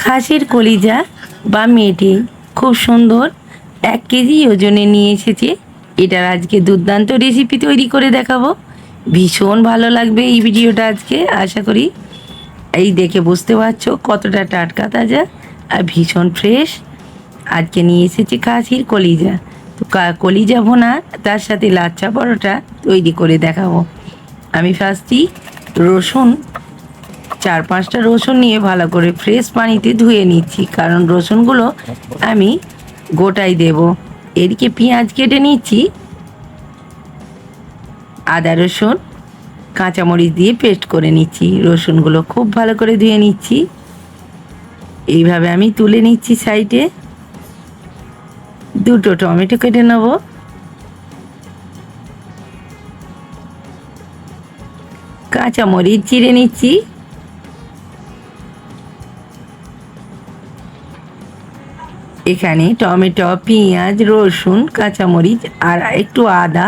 খাসির কলিজা বা মেটে খুব সুন্দর 1 কেজি ওজনে নিয়ে এসেছে। এটার আজকে দুর্দান্ত রেসিপি তৈরি করে দেখাবো। ভীষণ ভালো লাগবে এই ভিডিওটা আজকে, আশা করি। এই দেখে বুঝতে পারছো কতটা টাটকা তাজা আর ভীষণ ফ্রেশ। আজকে নিয়ে এসেছি খাসির কলিজা। তো কলিজা ভোনা, তার সাথে লাচ্ছা পরোটা তৈরি করে দেখাবো। আমি ফার্স্টই রসুন 4-5টা রসুন নিয়ে ভালো করে ফ্রেশ পানিতে ধুয়ে নিচ্ছি, কারণ রসুনগুলো আমি গোটাই দেব। এদিকে পেঁয়াজ কেটে নিচ্ছি, আদা রসুন কাঁচামরিচ দিয়ে পেস্ট করে নিচ্ছি। রসুনগুলো খুব ভালো করে ধুয়ে নিচ্ছি, এইভাবে আমি তুলে নিচ্ছি সাইডে। 2টো টমেটো কেটে নেব, কাঁচামরিচ চিড়ে নিচ্ছি, এখানে টমেটো, পেঁয়াজ, রসুন, কাঁচামরিচ আর একটু আদা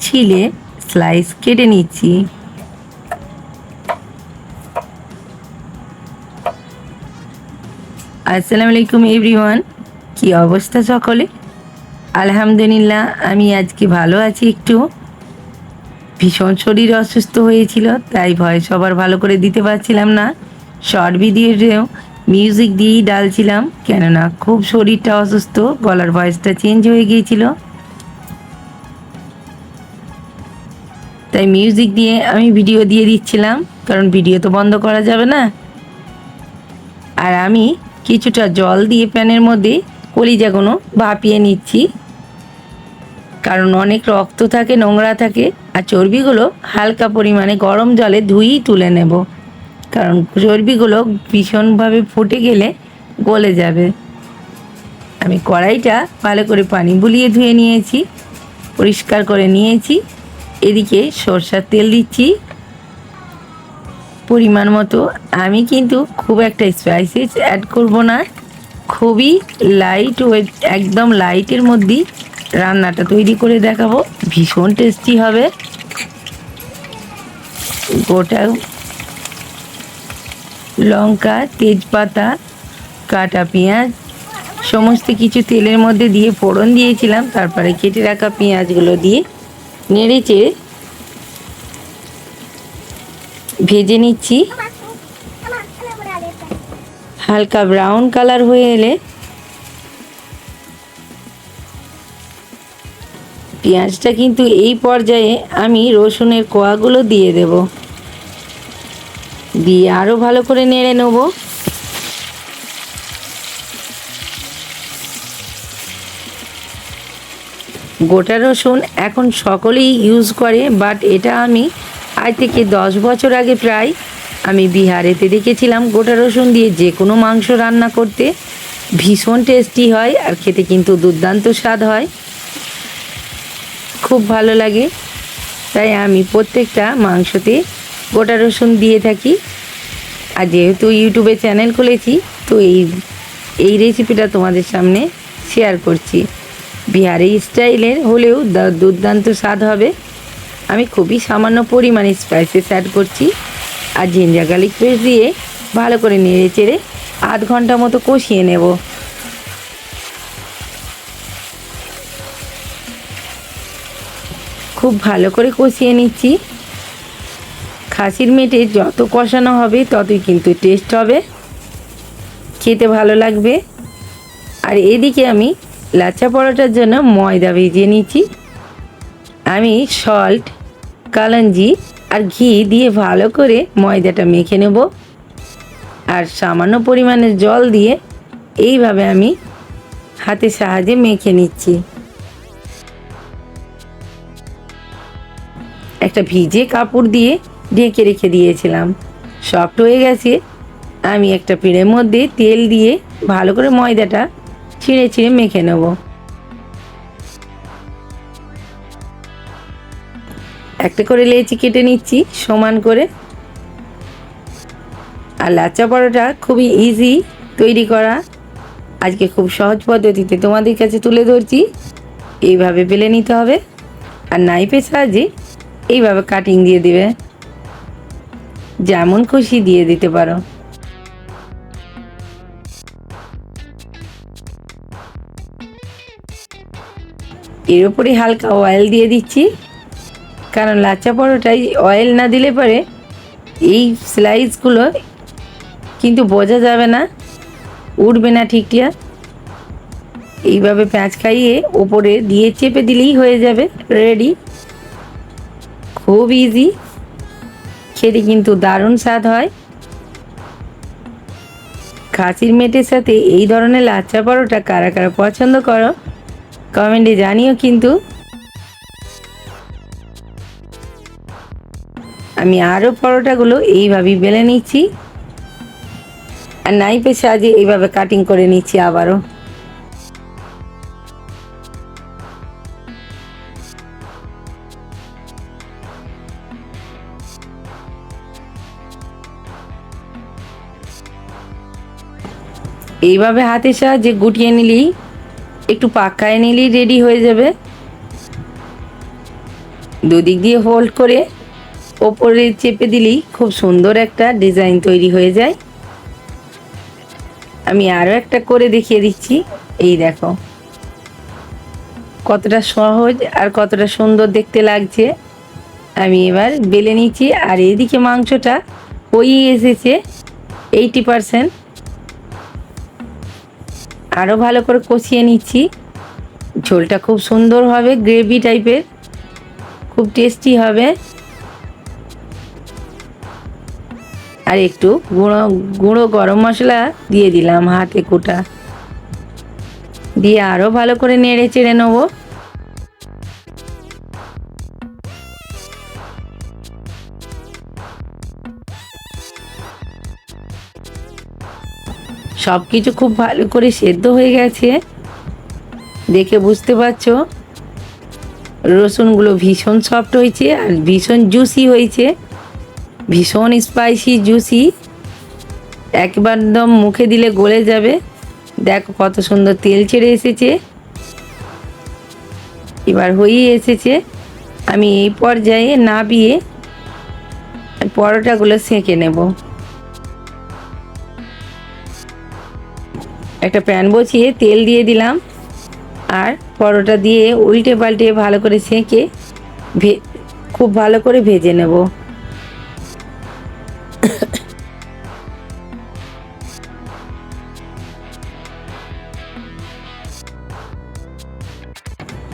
ছিলে স্লাইস কেটে নিচ্ছি। আসসালামু আলাইকুম এভরিওয়ান, কি অবস্থা সকলে? আলহামদুলিল্লাহ, আমি আজকে ভালো আছি। একটু ভীষণ শরীর অসুস্থ হয়েছিল, তাই ভয়েস সবার ভালো করে দিতে পারছিলাম না। শর্ট ভিডিওতেও মিউজিক দিয়েই ডালছিলাম, কেননা খুব শরীরটা অসুস্থ, গলার ভয়েসটা চেঞ্জ হয়ে গিয়েছিল। তাই মিউজিক দিয়ে আমি ভিডিও দিয়ে দিচ্ছিলাম, কারণ ভিডিও তো বন্ধ করা যাবে না। আর আমি কিছুটা জল দিয়ে প্যানের মধ্যে কলিজাগুলো ভাপিয়ে নিচ্ছি, কারণ অনেক রক্ত থাকে, নোংরা থাকে। আর চর্বিগুলো হালকা পরিমাণে গরম জলে ধুয়েই তুলে নেব, কারণ চর্বিগুলো ভীষণভাবে ফুটে গেলে গলে যাবে। আমি কড়াইটা ভালো করে পানি বুলিয়ে ধুয়ে নিয়েছি, পরিষ্কার করে নিয়েছি। এদিকে সরষের তেল দিচ্ছি পরিমাণ মতো। আমি কিন্তু খুব একটা স্পাইসেস অ্যাড করব না, খুবই লাইট ওয়েট, একদম লাইটের মধ্যেই রান্নাটা তৈরি করে দেখাবো। ভীষণ টেস্টি হবে। গোটা লঙ্কা, তেজপাতা, কাটা পেঁয়াজ সমস্ত কিছু তেলের মধ্যে দিয়ে ফোড়ন দিয়েছিলাম। তারপরে কেটে রাখা পেঁয়াজগুলো দিয়ে নেড়ে চেড়ে ভেজে নিচ্ছি। হালকা ব্রাউন কালার হয়ে এলে পেঁয়াজটা কিন্তু এই পর্যায়ে আমি রসুনের কোয়াগুলো দিয়ে দেব, দিয়ে আরও ভালো করে নেড়ে নেব। গোটা রসুন এখন সকলেই ইউজ করে, বাট এটা আমি আজ থেকে 10 বছর আগে প্রায় আমি বিহারেতে দেখেছিলাম গোটা রসুন দিয়ে যে কোনো মাংস রান্না করতে। ভীষণ টেস্টি হয় আর খেতে কিন্তু দুর্দান্ত স্বাদ হয়, খুব ভালো লাগে। তাই আমি প্রত্যেকটা মাংসতে গোটা রসুন দিয়ে থাকি। আর যেহেতু ইউটিউবে চ্যানেল খুলেছি, তো এই রেসিপিটা তোমাদের সামনে শেয়ার করছি। বিহারি স্টাইলের হলেও দুর্দান্ত স্বাদ হবে। আমি খুবই সামান্য পরিমাণে স্পাইসেস অ্যাড করছি, আর জিঞ্জার গার্লিক পেস্ট দিয়ে ভালো করে নেড়ে চেড়ে আধ ঘন্টা মতো কষিয়ে নেব। খুব ভালো করে কষিয়ে নিচ্ছি। খাসির মেটে যত কষানো হবে ততই কিন্তু টেস্ট হবে, খেতে ভালো লাগবে। আর এদিকে আমি লাচ্ছা পরোটার জন্য ময়দা ভিজিয়ে নিচ্ছি। আমি সল্ট, কালাঞ্জি আর ঘি দিয়ে ভালো করে ময়দাটা মেখে নেব, আর সামান্য পরিমাণে জল দিয়ে এইভাবে আমি হাতের সাহায্যে মেখে নিচ্ছি। একটা ভিজে কাপড় দিয়ে ঢেকে রেখে দিয়েছিলাম, সফট হয়ে গেছে। আমি একটা পিঁড়ের মধ্যে তেল দিয়ে ভালো করে ময়দাটা ছিঁড়ে ছিঁড়ে মেখে নেব। একটা করে লেচি কেটে নিচ্ছি সমান করে। আর লাচ্ছা পরোটা খুবই ইজি তৈরি করা, আজকে খুব সহজ পদ্ধতিতে তোমাদের কাছে তুলে ধরছি। এইভাবে বেলে নিতে হবে, আর নাইফের সাহায্যে এইভাবে কাটিং দিয়ে দিবে, যেমন খুশি দিয়ে দিতে পারো। এর উপরে হালকা অয়েল দিয়ে দিচ্ছি, কারণ লাচ্চা পরোটায় অয়েল না দিলে পরে এই স্লাইসগুলো কিন্তু বোঝা যাবে না, উঠবে না ঠিকঠাক। এইভাবে প্যাঁচ খাইয়ে ওপরে দিয়ে চেপে দিলেই হয়ে যাবে রেডি। খুব ইজি, খেতে কিন্তু দারুণ স্বাদ হয়। খাসির মেটের সাথে এই ধরনের লাচ্চা পরোটা কারা কারা পছন্দ করো কমেন্টে জানিও কিন্তু। আমি আরও পরোটাগুলো এইভাবেই বেলে নিচ্ছি আর নাইফের সাহায্যে এইভাবে কাটিং করে নিচ্ছি আবারও। এইভাবে হাতের সাহায্যে গুটিয়ে নিলেই, একটু পাকায় নিলেই রেডি হয়ে যাবে। দুদিক দিয়ে হোল্ড করে ওপরে চেপে দিলেই খুব সুন্দর একটা ডিজাইন তৈরি হয়ে যায়। আমি আরও একটা করে দেখিয়ে দিচ্ছি। এই দেখো কতটা সহজ আর কতটা সুন্দর দেখতে লাগছে। আমি এবার বেলে নিচ্ছি আর এদিকে মাংসটা হয়ে এসেছে 80%। আরও ভালো করে কষিয়ে নিচ্ছি। ঝোলটা খুব সুন্দর হবে, গ্রেভি টাইপের, খুব টেস্টি হবে। আর একটু গুঁড়ো গরম মশলা দিয়ে দিলাম হাতে কোটা, দিয়ে আরও ভালো করে নেড়ে চেড়ে নেবো। সব কিছু খুব ভালো করে সেদ্ধ হয়ে গেছে, দেখে বুঝতে পারছো। রসুনগুলো ভীষণ সফট হয়েছে আর ভীষণ জুসি হয়েছে, ভীষণ স্পাইসি জুসি, একদম মুখে দিলে গলে যাবে। দেখো কত সুন্দর তেল ছেড়ে এসেছে, এবার হয়েই এসেছে। আমি এই পর্যায়ে নাবিয়ে পরোটাগুলো সেঁকে নেব। একটা প্যান বসিয়ে তেল দিয়ে দিলাম আর পরোটা দিয়ে উল্টে পাল্টে ভালো করে সেঁকে খুব ভালো করে ভেজে নেব।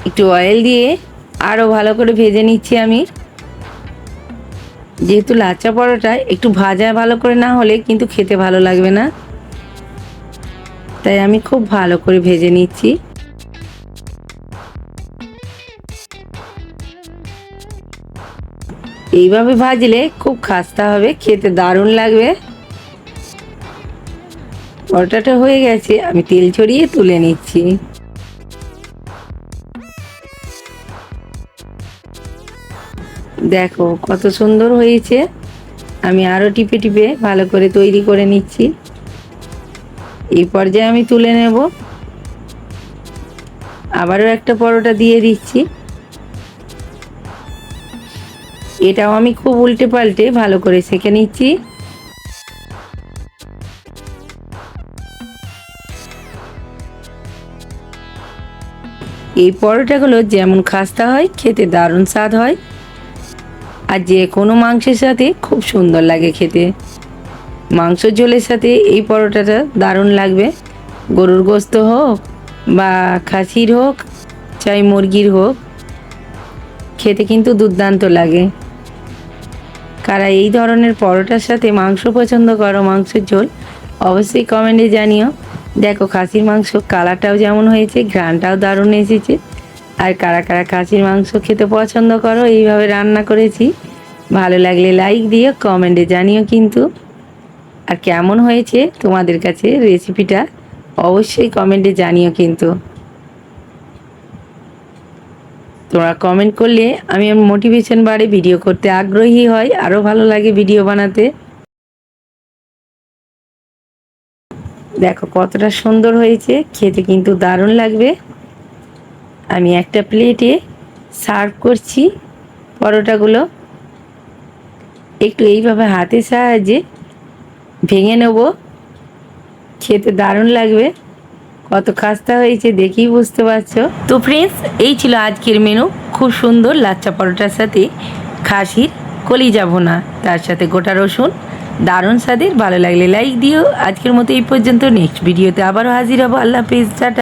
একটু অয়েল দিয়ে আরও ভালো করে ভেজে নিচ্ছি আমি। যেহেতু লাচ্চা পরোটা একটু ভাজা ভালো করে না হলে কিন্তু খেতে ভালো লাগবে না, তাই আমি খুব ভালো করে ভেজে নিচ্ছি। এইভাবে ভাজলে খুব খাস্তা হবে, খেতে দারুণ লাগবে। পরোটাটা হয়ে গেছে, আমি তেল ছড়িয়ে তুলে নিচ্ছি। দেখো কত সুন্দর হয়েছে। আমি আরও টিপে টিপে ভালো করে তৈরি করে নিচ্ছি। এই পর্যায়ে আমি তুলে নেব। আবারও একটা পরোটা দিয়ে দিচ্ছি। এটাও আমি খুব উল্টে পাল্টে ভালো করে সেঁকে নিচ্ছি। এই পরোটাগুলো যেমন খাস্তা হয়, খেতে দারুণ স্বাদ হয় আর যে কোনো মাংসের সাথে খুব সুন্দর লাগে খেতে। মাংস ঝোলের সাথে এই পরোটাটা দারুণ লাগবে। গরুর গোস্ত হোক বা খাসির হোক চাই মুরগির হোক, খেতে কিন্তু দুর্দান্ত লাগে। কারা এই ধরনের পরোটার সাথে মাংস পছন্দ করো, মাংসের ঝোল, অবশ্যই কমেন্টে জানিও। দেখো খাসির মাংস কালারটাও যেমন হয়েছে, ঘ্রাণটাও দারুণ এসেছে। আর কারা কারা খাসির মাংস খেতে পছন্দ করো, এইভাবে রান্না করেছি, ভালো লাগলে লাইক দিও, কমেন্টে জানিও কিন্তু। আর কেমন হয়েছে তোমাদের কাছে রেসিপিটা অবশ্যই কমেন্টে জানিও কিন্তু। তোমরা কমেন্ট করলে আমি মোটিভেশন বাড়ে, ভিডিও করতে আগ্রহী হয়, আরও ভালো লাগে ভিডিও বানাতে। দেখো কতটা সুন্দর হয়েছে, খেতে কিন্তু দারুণ লাগবে। আমি একটা প্লেটে সার্ভ করছি পরোটাগুলো। একটু এইভাবে হাতের সাহায্যে ভেঙে নেব, খেতে দারুণ লাগবে। কত খাস্তা হয়েছে দেখেই বুঝতে পারছো। তো ফ্রেন্ডস, এই ছিল আজকের মেনু। খুব সুন্দর লাচ্চা পরোটার সাথে খাসির কলিজা ভুনা, তার সাথে গোটা রসুন, দারুণ স্বাদের। ভালো লাগলে লাইক দিও। আজকের মতো এই পর্যন্ত, নেক্সট ভিডিওতে আবারও হাজির হবো। আল্লাহ হাফেজ, টাটা।